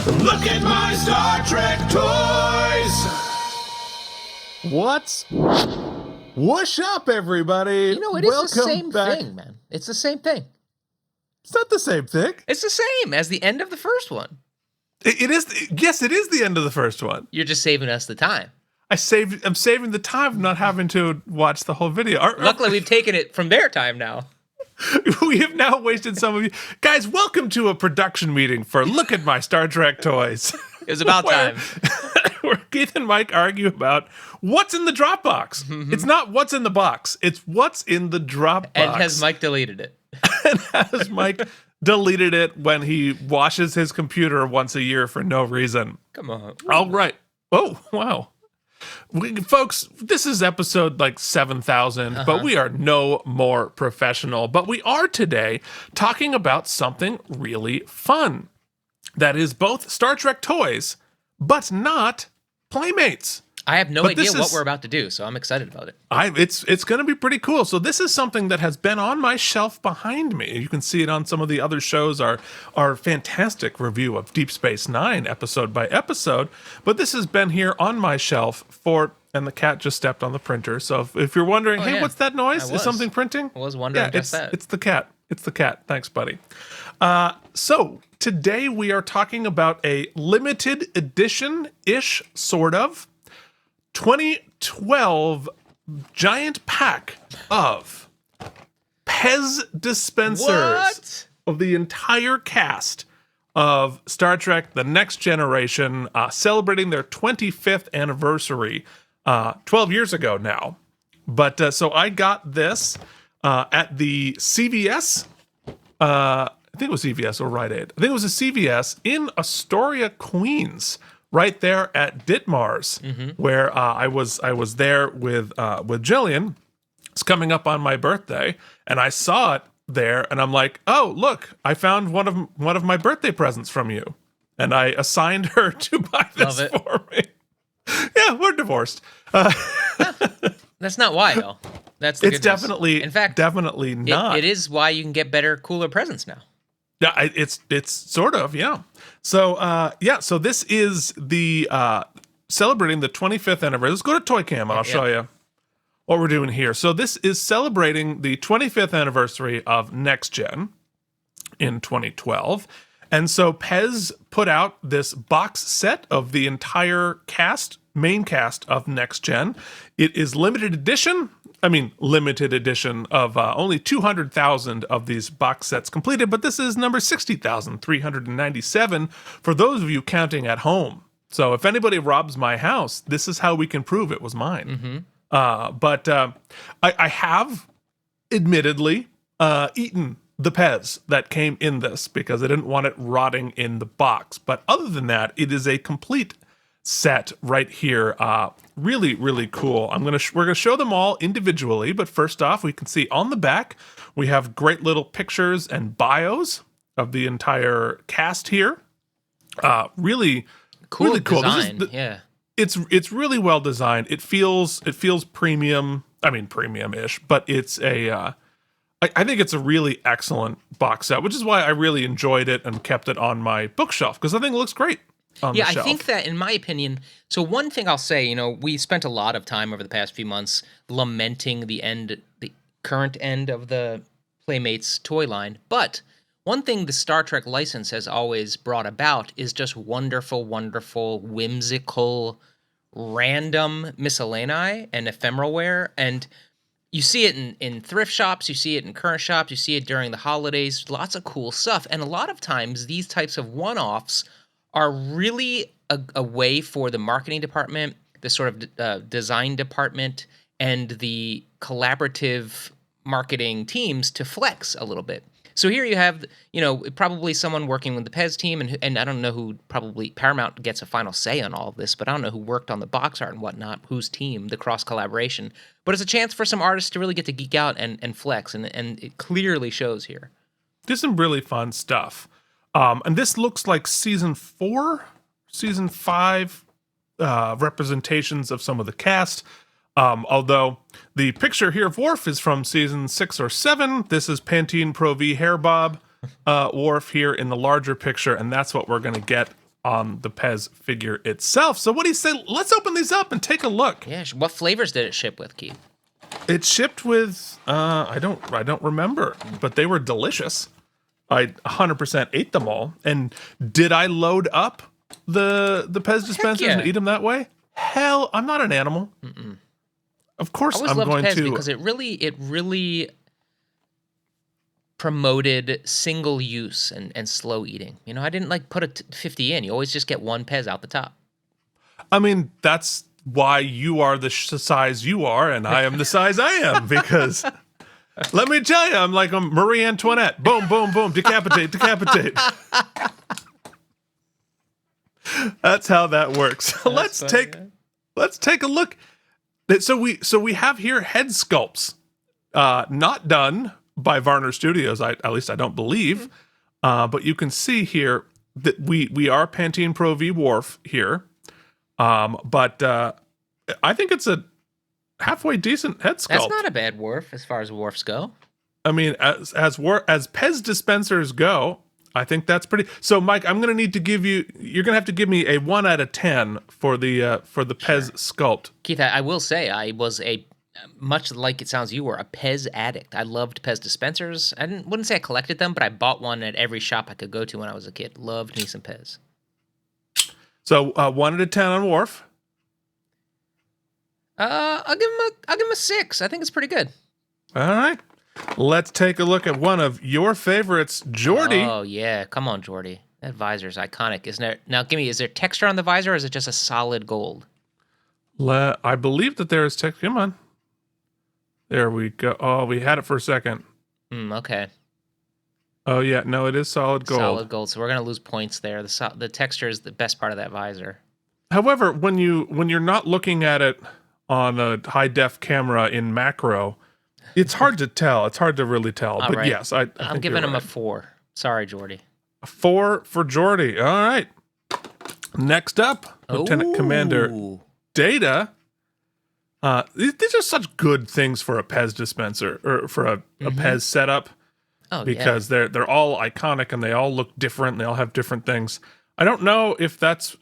Look at my Star Trek toys! What's up, everybody? You know, it is the same thing, man. It's the same thing. It's not the same thing. It's the same as the end of the first one. It is. Yes, it is the end of the first one. You're just saving us the time. I'm saving the time of not having to watch the whole video. Luckily, we've taken it from their time now. We have now wasted some of you. Guys, welcome to a production meeting for Look at My Star Trek Toys. It was about time. Where Keith and Mike argue about what's in the Dropbox. Mm-hmm. It's not what's in the box. It's what's in the Dropbox. And has Mike deleted it? And has Mike deleted it when he washes his computer once a year for no reason. Come on. All right. Oh, wow. Folks, this is episode like 7,000, but we are no more professional. But we are today talking about something really fun. That is both Star Trek toys, but not Playmates. I have no idea what we're about to do, so I'm excited about it. It's going to be pretty cool. So this is something that has been on my shelf behind me. You can see it on some of the other shows, our fantastic review of Deep Space Nine episode by episode. But this has been here on my shelf and the cat just stepped on the printer. So if you're wondering, hey, what's that noise? Is something printing? I was wondering just that. It's the cat. It's the cat. Thanks, buddy. So today we are talking about a limited edition-ish, sort of, 2012 giant pack of PEZ dispensers of the entire cast of Star Trek The Next Generation, celebrating their 25th anniversary 12 years ago now. But so I got this at the CVS. I think it was CVS or Rite Aid. I think it was a CVS in Astoria, Queens. Right there at Ditmars, where I was there with Jillian. It's coming up on my birthday, and I saw it there, and I'm like, "Oh, look! I found one of my birthday presents from you," and I assigned her to buy this for me. Yeah, we're divorced. That's not why, though. That's the it's good news. Definitely, in fact, definitely not. It is why you can get better, cooler presents now. Yeah, it's sort of, yeah. So, so this is the celebrating the 25th anniversary. Let's go to Toy Cam and I'll show you what we're doing here. So this is celebrating the 25th anniversary of Next Gen in 2012. And so PEZ put out this box set of the entire main cast of Next Gen. It is limited edition of only 200,000 of these box sets completed, but this is number 60,397 for those of you counting at home. So if anybody robs my house, this is how we can prove it was mine. But I have, admittedly, eaten the PEZ that came in this because I didn't want it rotting in the box. But other than that, it is a complete set right here. Really, really cool. We're gonna show them all individually, but first off, we can see on the back we have great little pictures and bios of the entire cast here. Really cool. Really cool. Design. It's really well designed. It feels premium. I mean, premium-ish, but it's I think it's a really excellent box set, which is why I really enjoyed it and kept it on my bookshelf because I think it looks great. Yeah, I think that, in my opinion, so one thing I'll say, we spent a lot of time over the past few months lamenting the current end of the Playmates toy line, but one thing the Star Trek license has always brought about is just wonderful, wonderful, whimsical, random miscellany and ephemeralware, and you see it in thrift shops, you see it in current shops, you see it during the holidays, lots of cool stuff, and a lot of times these types of one-offs are really a way for the marketing department, the sort of design department, and the collaborative marketing teams to flex a little bit. So here you have, probably someone working with the PEZ team, and I don't know who, probably Paramount gets a final say on all of this, but I don't know who worked on the box art and whatnot, whose team, the cross-collaboration. But it's a chance for some artists to really get to geek out and flex, and it clearly shows here. There's some really fun stuff. And this looks like season 5 representations of some of the cast. Although the picture here of Worf is from season 6 or 7. This is Pantene Pro V Hair Bob Worf here in the larger picture, and that's what we're going to get on the PEZ figure itself. So what do you say? Let's open these up and take a look. Yeah. What flavors did it ship with, Keith? It shipped with I don't remember, but they were delicious. I 100% ate them all. And did I load up the PEZ dispensers and eat them that way? Hell, I'm not an animal. Mm-mm. Of course, I'm going PEZ to, because it really promoted single use and slow eating. You know, I didn't like put 50 in. You always just get one PEZ out the top. I mean, that's why you are the size you are, and I am the size I am, because let me tell you, I'm like a Marie Antoinette. Boom, boom, boom, decapitate, decapitate. That's how that works. Let's take a look. So we have here head sculpts, not done by Varner Studios. At least I don't believe, but you can see here that we are Pantene Pro V Wharf here, but I think it's a halfway decent head sculpt. That's not a bad Wharf as far as Wharfs go. I mean, as PEZ dispensers go, I think that's pretty. So, Mike, I'm going to need to give you. You're going to have to give me a 1 out of 10 for the PEZ sculpt. Keith, I will say I was much like it sounds you were a PEZ addict. I loved PEZ dispensers. I wouldn't say I collected them, but I bought one at every shop I could go to when I was a kid. Loved me some PEZ. So 1 out of 10 on Wharf. I'll give him a 6. I think it's pretty good. All right. Let's take a look at one of your favorites, Jordy. Oh, yeah. Come on, Jordy. That visor's iconic, isn't it? Now, is there texture on the visor, or is it just a solid gold? I believe that there is texture. Come on. There we go. Oh, we had it for a second. Okay. Oh, yeah. No, it is solid gold. Solid gold. So we're going to lose points there. The texture is the best part of that visor. However, when you're not looking at it on a high-def camera in macro, it's hard to tell. It's hard to really tell. But right. yes, I'm giving him a 4. Sorry, Jordy. A 4 for Jordy. All right. Next up, Lieutenant Commander Data. These are such good things for a PEZ dispenser or for a PEZ setup, because they're all iconic and they all look different. And they all have different things. I don't know if that's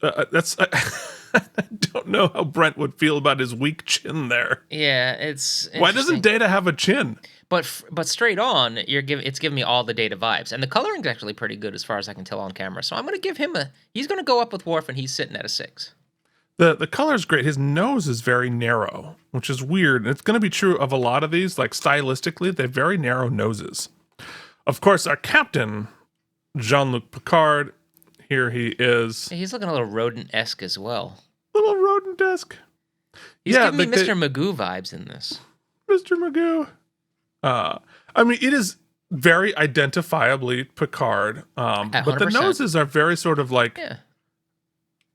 I don't know how Brent would feel about his weak chin there. Yeah, it's why doesn't Data have a chin? But straight on, it's giving me all the Data vibes, and the coloring's actually pretty good as far as I can tell on camera. So I'm going to give him he's going to go up with Worf, and he's sitting at a 6. The color's great. His nose is very narrow, which is weird. And it's going to be true of a lot of these. Like stylistically, they have very narrow noses. Of course, our captain, Jean-Luc Picard. Here he is. He's looking a little rodent-esque as well. Little rodent-esque. He's giving me Mr. Magoo vibes in this. Mr. Magoo. I mean, it is very identifiably Picard. But the noses are very sort of like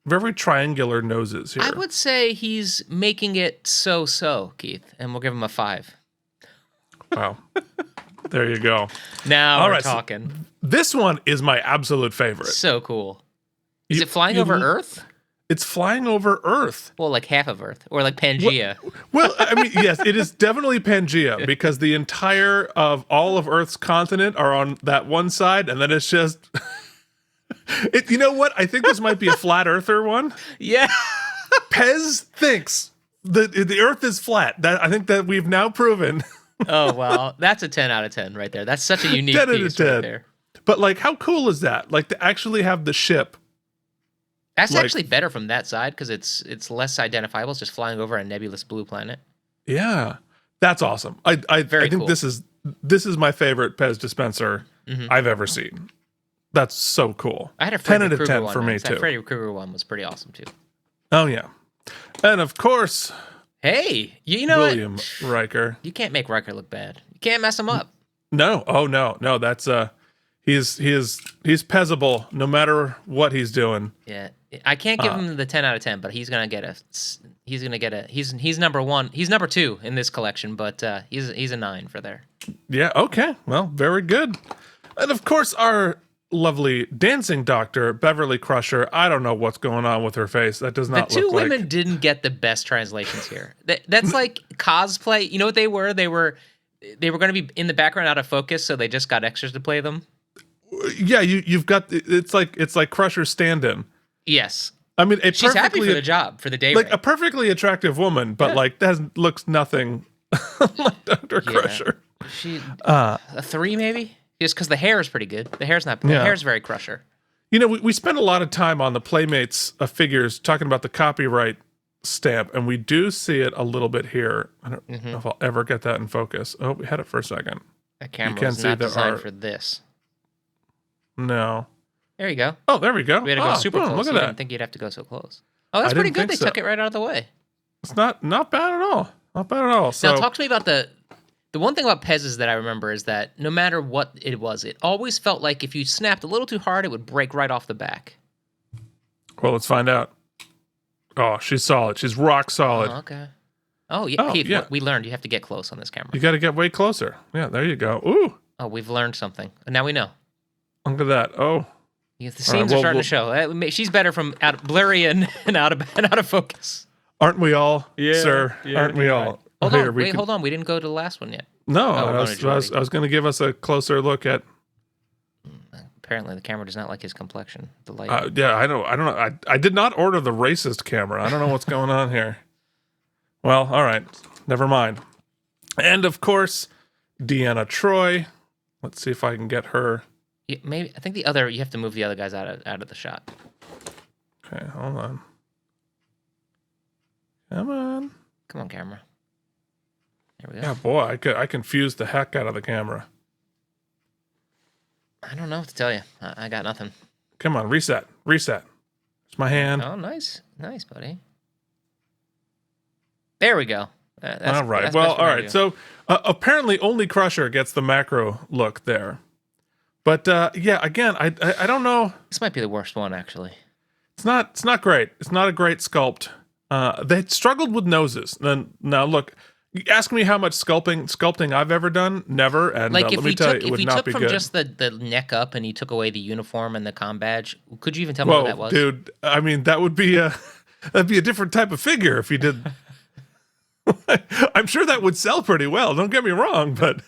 very triangular noses here. I would say he's making it so, Keith, and we'll give him a 5. Wow. There you go. Now we're talking. So this one is my absolute favorite. So cool. Is it flying over Earth? It's flying over Earth. Well, like half of Earth, or like Pangea. Well, I mean, yes, it is definitely Pangea, because the entire of all of Earth's continent are on that one side, and then it's just... you know what? I think this might be a flat earther one. Yeah. PEZ thinks the Earth is flat. I think that we've now proven. Oh, well, that's a 10 out of 10 right there. That's such a unique piece right there. But, like, how cool is that? Like, to actually have the ship. That's actually better from that side, because it's less identifiable. It's just flying over a nebulous blue planet. Yeah. That's awesome. I think cool. this is my favorite PEZ dispenser I've ever seen. That's so cool. I had a Freddy 10 out of 10 one for me, once. too. That Freddy Krueger one was pretty awesome, too. Oh, yeah. And, of course... Hey, you know William Riker. You can't make Riker look bad. You can't mess him up. No. Oh, no. That's he's PEZable no matter what he's doing. Yeah. I can't give him the 10 out of 10, but he's going to get a he's number 1. He's number 2 in this collection, but he's a 9 for there. Yeah, okay. Well, very good. And of course our lovely dancing doctor, Beverly Crusher. I don't know what's going on with her face. That does not look like... The two women didn't get the best translations here. That's like cosplay. You know what they were? They were going to be in the background out of focus, so they just got extras to play them. Yeah, you've got... It's like Crusher's stand-in. Yes. I mean, She's happy for the job, for the day like rate. a perfectly attractive woman, but like looks nothing like Dr. Crusher. She a 3 maybe? Just because the hair is pretty good. The hair's very Crusher. You know, we spend a lot of time on the Playmates figures talking about the copyright stamp, and we do see it a little bit here. I don't know if I'll ever get that in focus. Oh, we had it for a second. That camera was not designed for this. No. There you go. Oh, there we go. We had to go super close. Look at I that. didn't think you'd have to go so close. Oh, that's pretty good. They took it right out of the way. It's not bad at all. Not bad at all. So now talk to me about the one thing about PEZs that I remember is that no matter what it was, it always felt like if you snapped a little too hard, it would break right off the back. Well, let's find out. Oh, she's solid. She's rock solid. Oh, okay. Oh, yeah, Keith, yeah. We learned you have to get close on this camera. You got to get way closer. Yeah, there you go. Ooh. Oh, we've learned something. Now we know. Look at that. Oh. Yeah, the scenes are starting to show. She's better from blurry and out of focus. Aren't we all, sir? Aren't we all? Right. Hold on. We didn't go to the last one yet. No, I was going to give us a closer look at. Apparently, the camera does not like his complexion. The light. Yeah, I don't know. I did not order the racist camera. I don't know what's going on here. Well, all right. Never mind. And of course, Deanna Troy. Let's see if I can get her. Yeah, maybe I think you have to move the other guys out of the shot. Okay, hold on. Come on, camera. There we go. Yeah, boy, I confused the heck out of the camera. I don't know what to tell you. I got nothing. Come on, reset. It's my hand. Oh, nice, buddy. There we go. All right. Well, all right. So apparently, only Crusher gets the macro look there. But yeah, again, I don't know. This might be the worst one, actually. It's not great. It's not a great sculpt. They struggled with noses. Now look, you ask me how much sculpting I've ever done. Never. And like let me tell you, it would not be good. If you took from just the neck up and you took away the uniform and the comm badge, could you even tell me what that was? Dude, I mean, that'd be a different type of figure if you did. I'm sure that would sell pretty well. Don't get me wrong, but.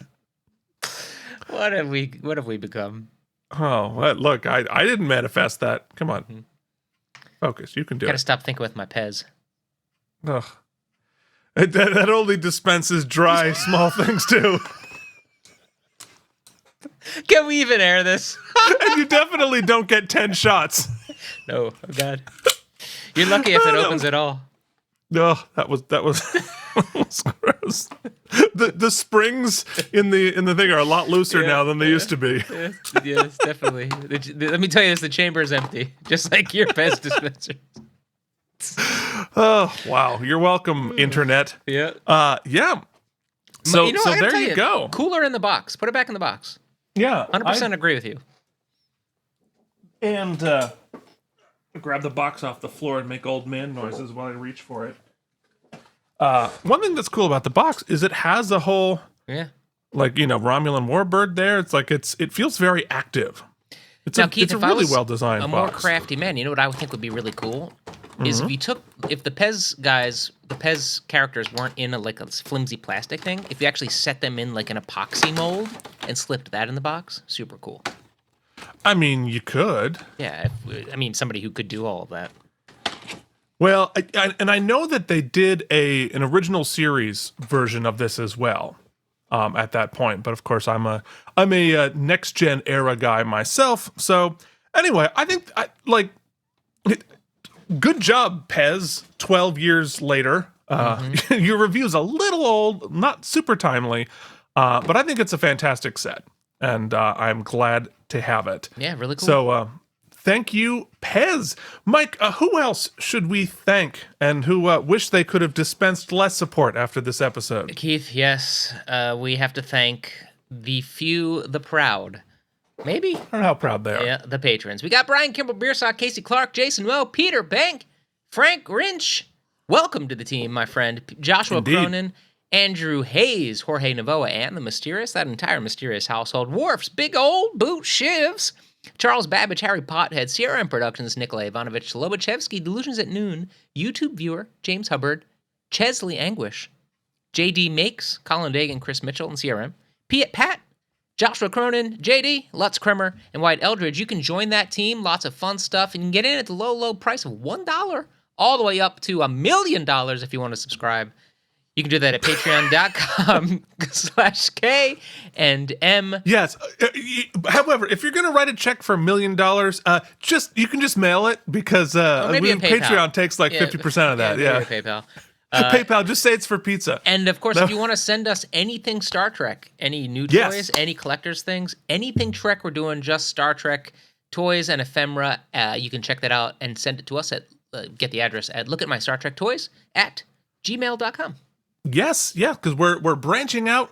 What have we become? Oh, look, I didn't manifest that. Come on. Focus. You can do it. Gotta stop thinking with my PEZ. Ugh. That only dispenses dry, small things, too. Can we even air this? And you definitely don't get 10 shots. No, oh God. You're lucky if it opens at all. No, that was gross. The springs in the thing are a lot looser now than they used to be. Yes, definitely. Let me tell you this: the chamber is empty, just like your PEZ dispenser. Oh wow! You're welcome, internet. Yeah. Yeah. So there you go. Cooler in the box. Put it back in the box. Yeah, 100% agree with you. And grab the box off the floor and make old man noises while I reach for it. One thing that's cool about the box is it has a whole Romulan warbird there. It's like it feels very active. It's a really well designed box. A more crafty man. You know what I would think would be really cool is if the PEZ characters weren't in a flimsy plastic thing. If you actually set them in like an epoxy mold and slipped that in the box, super cool. I mean, you could. Yeah, somebody who could do all of that. Well, I know that they did an original series version of this as well at that point. But of course, I'm a next gen era guy myself. So anyway, I think good job, PEZ. 12 years later, your review's a little old, not super timely, but I think it's a fantastic set, and I'm glad to have it. Yeah, really cool. So. Thank you, PEZ. Mike, who else should we thank and who wish they could have dispensed less support after this episode? Keith, yes. We have to thank the few, the proud. Maybe? I don't know how proud they are. Yeah, the patrons. We got Brian Kimball, Beersock, Casey Clark, Jason Moe, Peter Bank, Frank Rinch. Welcome to the team, my friend. Joshua Cronin, Andrew Hayes, Jorge Navoa, and that entire mysterious household. Worf's Big Old Boot Shivs. Charles Babbage, Harry Pothead, CRM Productions, Nikolai Ivanovich, Lobachevsky, Delusions at Noon, YouTube viewer, James Hubbard, Chesley Anguish, JD Makes, Colin Dagan, Chris Mitchell, and CRM, Pat, Joshua Cronin, JD, Lutz Kremer, and Wyatt Eldridge. You can join that team. Lots of fun stuff. And you can get in at the low, low price of $1 all the way up to $1 million if you want to subscribe. You can do that at patreon.com/K and M. Yes. However, if you're going to write a check for $1 million, you can just mail it because maybe a PayPal. Patreon takes like 50% of that. Yeah. Maybe a PayPal. PayPal, just say it's for pizza. And of course, if you want to send us anything Star Trek, any new toys, any collector's things, anything Trek, we're doing just Star Trek toys and ephemera. You can check that out and send it to us at get the address at lookatmystartrektoys@gmail.com. Yes, yeah, because we're branching out.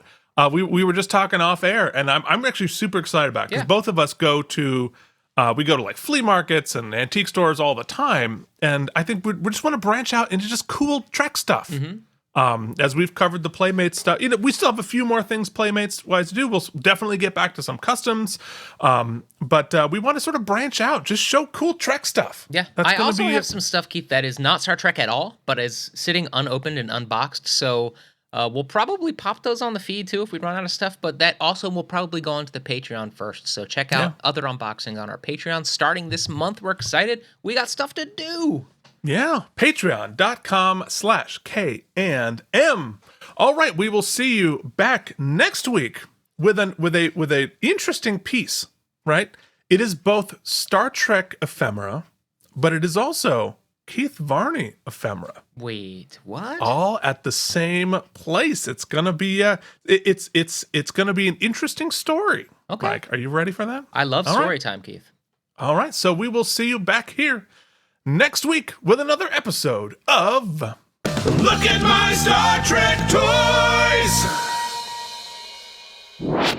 We were just talking off air, and I'm actually super excited about it because both of us go to like flea markets and antique stores all the time, and I think we just want to branch out into just cool Trek stuff. As we've covered the Playmates stuff, we still have a few more things Playmates wise to do. We'll definitely get back to some customs, but we want to sort of branch out, just show cool Trek stuff. Yeah, I also have some stuff, Keith, that is not Star Trek at all, but is sitting unopened and unboxed. So we'll probably pop those on the feed too if we run out of stuff. But that also will probably go onto the Patreon first. So check out other unboxing on our Patreon starting this month. We're excited. We got stuff to do. Yeah, patreon.com/K and M. All right, we will see you back next week with a interesting piece, right? It is both Star Trek ephemera, but it is also Keith Varney ephemera. Wait, what? All at the same place. It's gonna be it's gonna be an interesting story. Okay, Mike, are you ready for that? I love story time, Keith. All right, so we will see you back here next week with another episode of Look at my Star Trek toys!